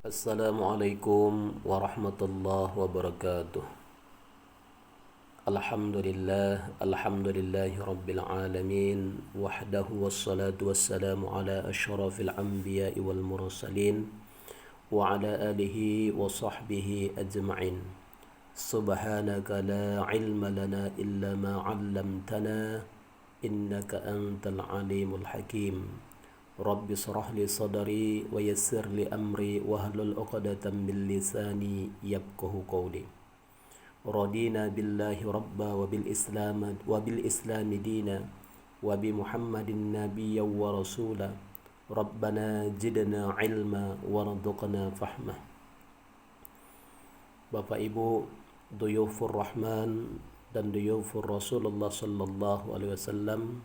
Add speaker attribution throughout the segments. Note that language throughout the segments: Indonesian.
Speaker 1: Assalamualaikum warahmatullahi wabarakatuh. Alhamdulillahi rabbil alamin. Wahdahu wassalatu wassalamu ala asyrafil anbiya'i wal mursalin wa ala alihi wa sahbihi ajma'in. Subhanaka la ilma lana illa ma 'allamtana innaka antal alimul hakim. Rabbi shrah li sadri wa yassir li amri wahlul 'uqdatam min lisani yafqahu qawli. Radina billahi rabba wa bil islam dina wa bi Muhammadin nabiyyan wa rasula. Rabbana zidna ilma warzuqna fahma. Bapak Ibu duyufur Rahman dan duyufur Rasulullah sallallahu alaihi wasallam,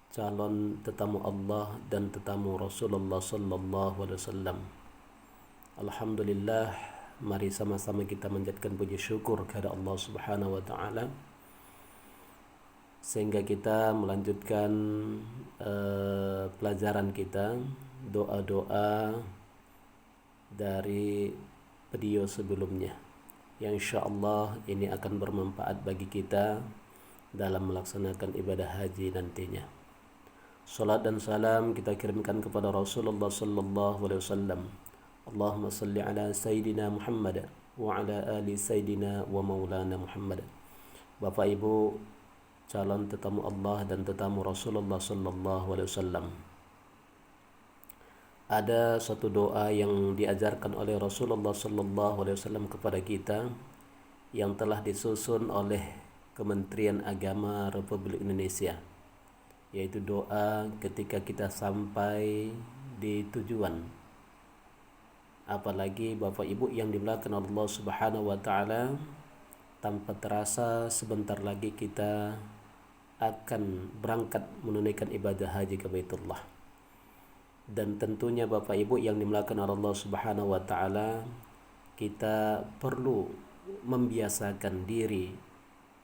Speaker 1: calon tetamu Allah dan tetamu Rasulullah sallallahu alaihi wasallam. Alhamdulillah, mari sama-sama kita menjadikan puji syukur kepada Allah Subhanahu wa taala sehingga kita melanjutkan pelajaran kita, doa-doa dari video sebelumnya yang insyaallah ini akan bermanfaat bagi kita dalam melaksanakan ibadah haji nantinya. Salat dan salam kita kirimkan kepada Rasulullah sallallahu alaihi wasallam. Allahumma salli ala Sayyidina Muhammad wa ala ali Sayyidina wa maulana Muhammad. Bapak Ibu calon tetamu Allah dan tetamu Rasulullah sallallahu alaihi wasallam, ada satu doa yang diajarkan oleh Rasulullah sallallahu alaihi wasallam kepada kita yang telah disusun oleh Kementerian Agama Republik Indonesia, yaitu doa ketika kita sampai di tujuan. Apalagi Bapak Ibu yang dimuliakan Allah Subhanahu wa taala, tanpa terasa sebentar lagi kita akan berangkat menunaikan ibadah haji ke Baitullah. Dan tentunya Bapak Ibu yang dimuliakan Allah Subhanahu wa taala, kita perlu membiasakan diri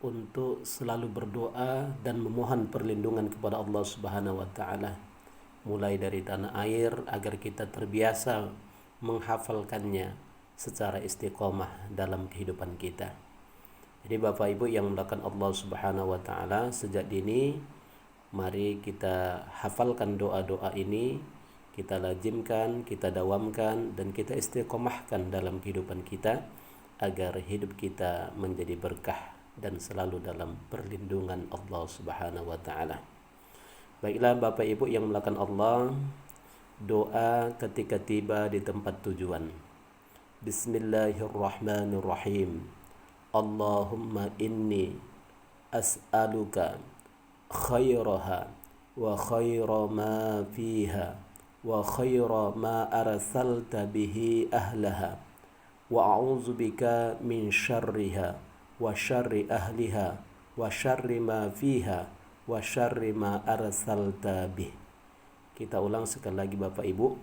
Speaker 1: untuk selalu berdoa dan memohon perlindungan kepada Allah Subhanahu wa taala, mulai dari tanah air agar kita terbiasa menghafalkannya secara istiqomah dalam kehidupan kita. Jadi Bapak Ibu yang melakukan Allah Subhanahu wa taala, sejak dini mari kita hafalkan doa-doa ini, kita lazimkan, kita dawamkan dan kita istiqomahkan dalam kehidupan kita agar hidup kita menjadi berkah dan selalu dalam perlindungan Allah Subhanahu wa taala. Baiklah Bapak Ibu yang melakukan Allah, doa ketika tiba di tempat tujuan. Bismillahirrahmanirrahim. Allahumma inni as'aluka khairaha wa khaira ma fiha wa khaira ma arsalta bihi ahlaha wa a'udzu bika min syarriha wa syarri ahliha wa syarri ma fiha wa syarri ma arsalta bihi. Kita ulang sekali lagi Bapak Ibu.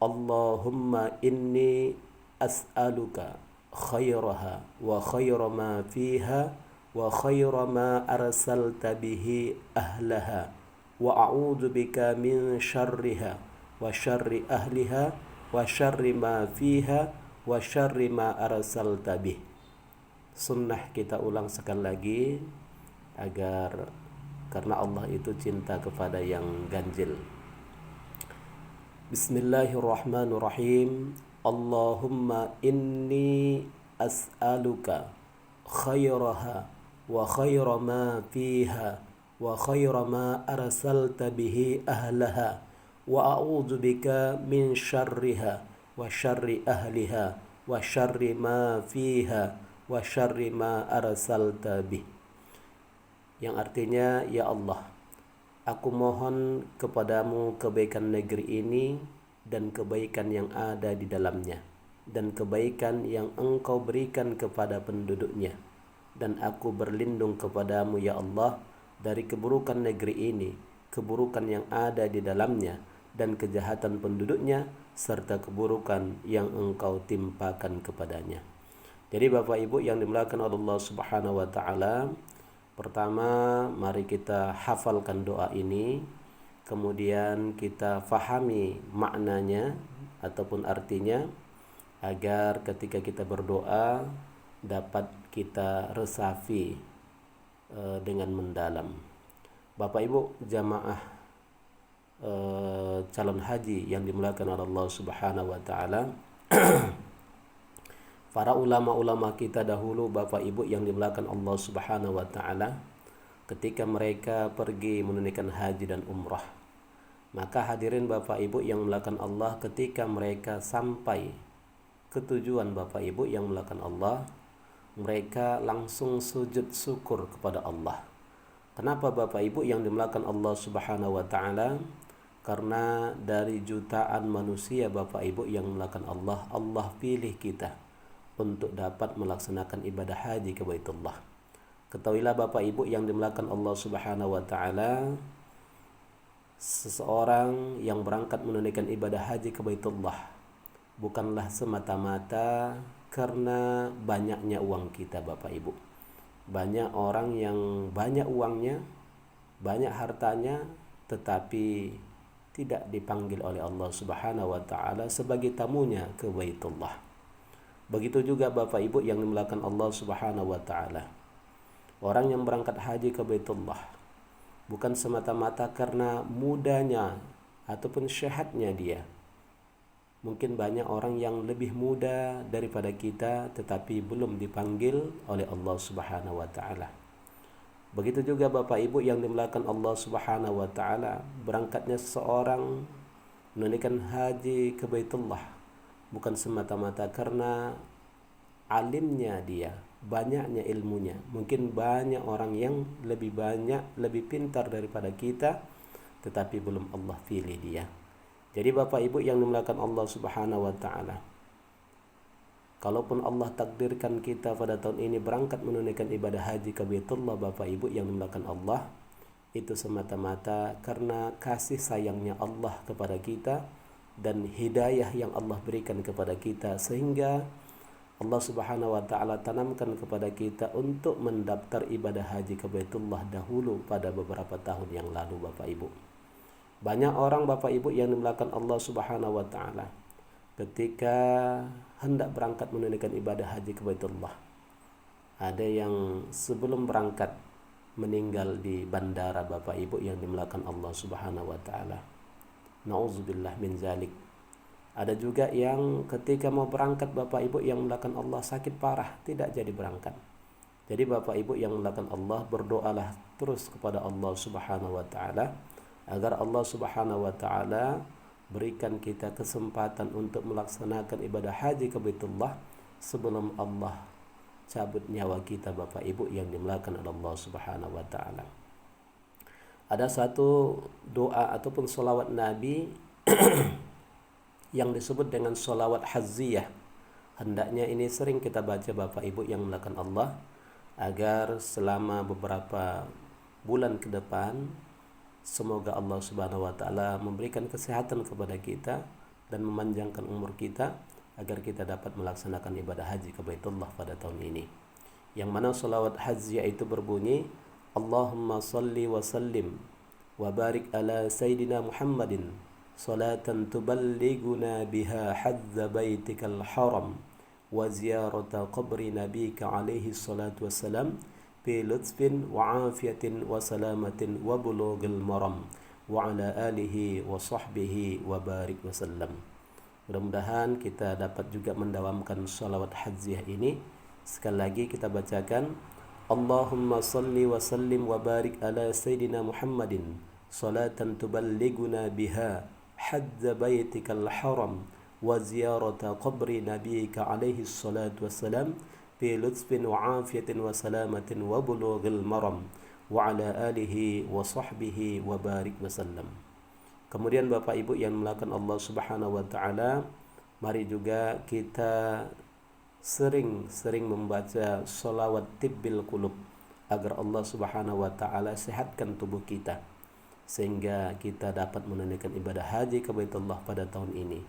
Speaker 1: Allahumma inni as'aluka khairaha wa khaira ma fiha wa khaira ma arsalta bihi ahlaha wa a'udzu bika min syarriha wa syarri ahliha wa syarri ma fiha wa syarri ma arsalta bihi. Sunnah kita ulang sekali lagi agar karena Allah itu cinta kepada yang ganjil. Bismillahirrahmanirrahim. Allahumma inni as'aluka khairaha wa khaira ma fiha wa khaira ma arsalta bihi ahlaha wa a'udzu bika min syarriha wa syarri ahliha wa syarri ma fiha wa syarri ma arsalta bihi. Yang artinya, ya Allah, aku mohon kepadamu kebaikan negeri ini dan kebaikan yang ada di dalamnya dan kebaikan yang Engkau berikan kepada penduduknya, dan aku berlindung kepadamu ya Allah dari keburukan negeri ini, keburukan yang ada di dalamnya dan kejahatan penduduknya serta keburukan yang Engkau timpakan kepadanya. Jadi Bapak Ibu yang dimuliakan Allah Subhanahu wa taala, pertama, mari kita hafalkan doa ini, kemudian kita fahami maknanya ataupun artinya, agar ketika kita berdoa dapat kita resapi dengan mendalam. Bapak Ibu jamaah calon haji yang dimuliakan oleh Allah Subhanahu wa taala. Para ulama-ulama kita dahulu, Bapak Ibu yang dimuliakan Allah Subhanahu wa taala, ketika mereka pergi menunaikan haji dan umrah, maka hadirin Bapak Ibu yang dimuliakan Allah, ketika mereka sampai ke tujuan Bapak Ibu yang dimuliakan Allah, mereka langsung sujud syukur kepada Allah. Kenapa Bapak Ibu yang dimuliakan Allah Subhanahu wa taala? Karena dari jutaan manusia Bapak Ibu yang dimuliakan Allah, Allah pilih kita untuk dapat melaksanakan ibadah haji ke Baitullah. Ketahuilah Bapak Ibu yang dimuliakan Allah Subhanahu wa taala, seseorang yang berangkat menunaikan ibadah haji ke Baitullah bukanlah semata-mata karena banyaknya uang kita Bapak Ibu. Banyak orang yang banyak uangnya, banyak hartanya, tetapi tidak dipanggil oleh Allah Subhanahu wa taala sebagai tamunya ke Baitullah. Begitu juga Bapak Ibu yang dimuliakan Allah Subhanahu wa taala. Orang yang berangkat haji ke Baitullah bukan semata-mata karena mudanya ataupun sehatnya dia. Mungkin banyak orang yang lebih muda daripada kita tetapi belum dipanggil oleh Allah Subhanahu wa taala. Begitu juga Bapak Ibu yang dimuliakan Allah Subhanahu wa taala, berangkatnya seseorang menunaikan haji ke Baitullah bukan semata-mata karena alimnya dia, banyaknya ilmunya. Mungkin banyak orang yang lebih banyak, lebih pintar daripada kita, tetapi belum Allah pilih dia. Jadi Bapak Ibu yang dimuliakan Allah Subhanahu wa taala, kalaupun Allah takdirkan kita pada tahun ini berangkat menunaikan ibadah haji ke Baitullah Bapak Ibu yang dimuliakan Allah, itu semata-mata karena kasih sayangnya Allah kepada kita dan hidayah yang Allah berikan kepada kita, sehingga Allah Subhanahu wa taala tanamkan kepada kita untuk mendaftar ibadah haji ke Baitullah dahulu pada beberapa tahun yang lalu Bapak Ibu. Banyak orang Bapak Ibu yang dimuliakan Allah Subhanahu wa taala, ketika hendak berangkat menunaikan ibadah haji ke Baitullah, ada yang sebelum berangkat meninggal di bandara Bapak Ibu yang dimuliakan Allah Subhanahu wa taala. Nauzubillah min zalik. Ada juga yang ketika mau berangkat Bapak Ibu yang dimuliakan Allah sakit parah, tidak jadi berangkat. Jadi Bapak Ibu yang dimuliakan Allah, berdoalah terus kepada Allah Subhanahu wa taala agar Allah Subhanahu wa taala berikan kita kesempatan untuk melaksanakan ibadah haji ke Baitullah sebelum Allah cabut nyawa kita Bapak Ibu yang dimuliakan oleh Allah Subhanahu wa taala. Ada satu doa ataupun solawat Nabi yang disebut dengan solawat hazziyah. Hendaknya ini sering kita baca Bapak Ibu yang dimuliakan Allah, agar selama beberapa bulan ke depan semoga Allah Subhanahu wa taala memberikan kesehatan kepada kita dan memanjangkan umur kita agar kita dapat melaksanakan ibadah haji ke Baitullah pada tahun ini. Yang mana solawat hazziyah itu berbunyi, Allahumma salli wa sallim wa barik ala Sayyidina Muhammadin salatan tuballighuna biha hadza baitikal haram wa ziyarata qabri nabika alaihi salatu wassalam bi lutfin wa afiyatin wa salamatin wa bulughil maram wa ala alihi wa sahbihi wa barik wasallam. Mudah-mudahan kita dapat juga mendawamkan salawat hazziyah ini. Sekali lagi kita bacakan, Allahumma salli wa sallim wa barik ala Sayyidina Muhammadin salatan tuballighuna biha hadza baitikal haram wa ziyarata qabri nabiyika alaihi salatu wassalam bi lutfin wa afiyatin wa salamatin wa bulughil maram wa ala alihi wa sahbihi wa barik wasallam. Kemudian Bapak Ibu yang dimuliakan Allah Subhanahu wa taala, mari juga kita sering-sering membaca sholawat tibbil qulub agar Allah Subhanahu wa taala sehatkan tubuh kita sehingga kita dapat menunaikan ibadah haji ke Baitullah pada tahun ini.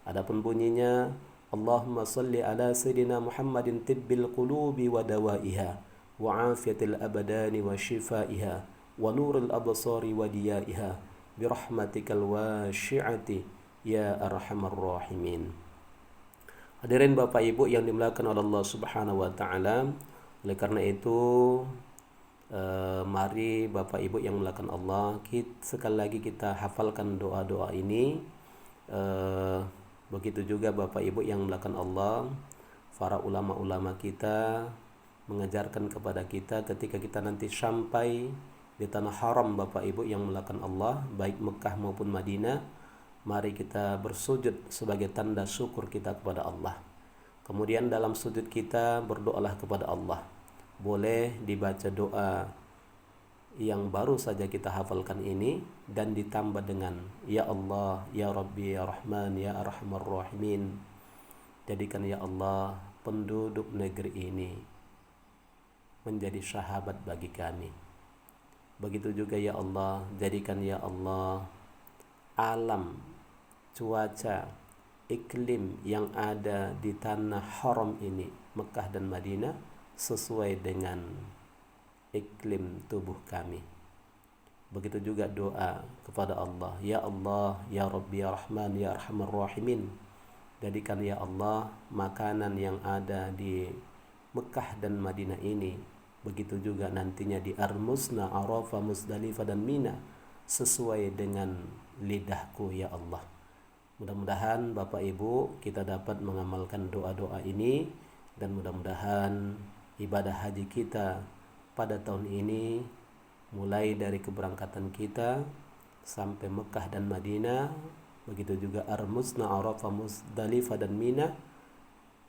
Speaker 1: Adapun bunyinya, Allahumma salli ala Sayyidina Muhammadin tibbil qulubi wa dawaiha wa afiyatil abadani wa shifaiha wa nuril absari wa diyaiha birahmatikal wasi'ati ya arhamar rahimin. Hadirin Bapak Ibu yang dimuliakan oleh Allah Subhanahu wa taala, oleh karena itu mari Bapak Ibu yang dimuliakan Allah, sekali lagi kita hafalkan doa-doa ini. Begitu juga Bapak Ibu yang dimuliakan Allah, para ulama-ulama kita mengajarkan kepada kita ketika kita nanti sampai di tanah haram Bapak Ibu yang dimuliakan Allah, baik Mekah maupun Madinah, mari kita bersujud sebagai tanda syukur kita kepada Allah. Kemudian dalam sujud kita berdoalah kepada Allah. Boleh dibaca doa yang baru saja kita hafalkan ini dan ditambah dengan ya Allah, ya Rabbi, ya Rahman, ya Arhamar Rahimin. Jadikan ya Allah penduduk negeri ini menjadi sahabat bagi kami. Begitu juga ya Allah, jadikan ya Allah alam, cuaca, iklim yang ada di tanah haram ini, Mekah dan Madinah, sesuai dengan iklim tubuh kami. Begitu juga doa kepada Allah, ya Allah, ya Rabbi, ya Rahman, ya Arhamar Rahimin. Jadikan ya Allah makanan yang ada di Mekah dan Madinah ini, begitu juga nantinya di Armusna, Arafah, Muzdalifah dan Mina, sesuai dengan lidahku ya Allah. Mudah-mudahan Bapak Ibu kita dapat mengamalkan doa-doa ini, dan mudah-mudahan ibadah haji kita pada tahun ini, mulai dari keberangkatan kita sampai Mekah dan Madinah, begitu juga Armusna, Arafah, Muzdalifah dan Mina,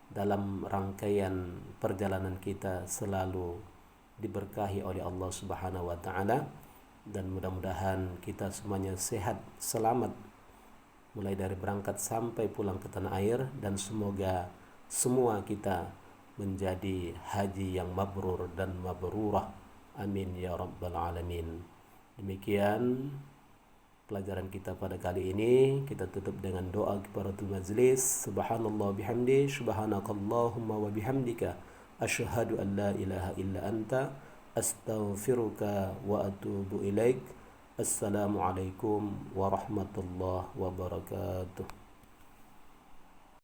Speaker 1: dalam rangkaian perjalanan kita selalu diberkahi oleh Allah Subhanahu wa taala, dan mudah-mudahan kita semuanya sehat selamat mulai dari berangkat sampai pulang ke tanah air, dan semoga semua kita menjadi haji yang mabrur dan mabrurah. Amin ya rabbal alamin. Demikian pelajaran kita pada kali ini. Kita tutup dengan doa kifaratul majlis. Subhanallah bihamdi, subhanakallahumma wa bihamdika, asyhadu an la ilaha illa anta, astaghfiruka wa atubu ilaik. Assalamualaikum warahmatullahi wabarakatuh.